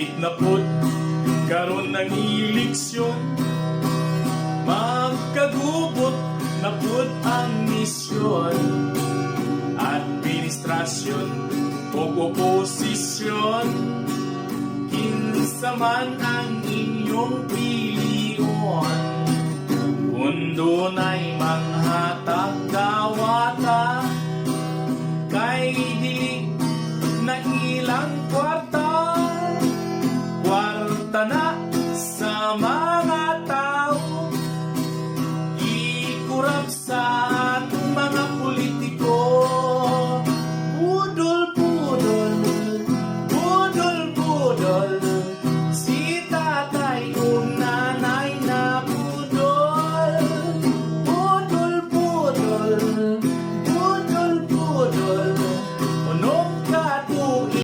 Hapit na pud karon ng eleksyon, magkagubot na pud ang misyon. Administrasyon o oposisyon, kinsa man ang inyong pilion. Kung ay manghatag dawata, kay dili na ilang kwarta.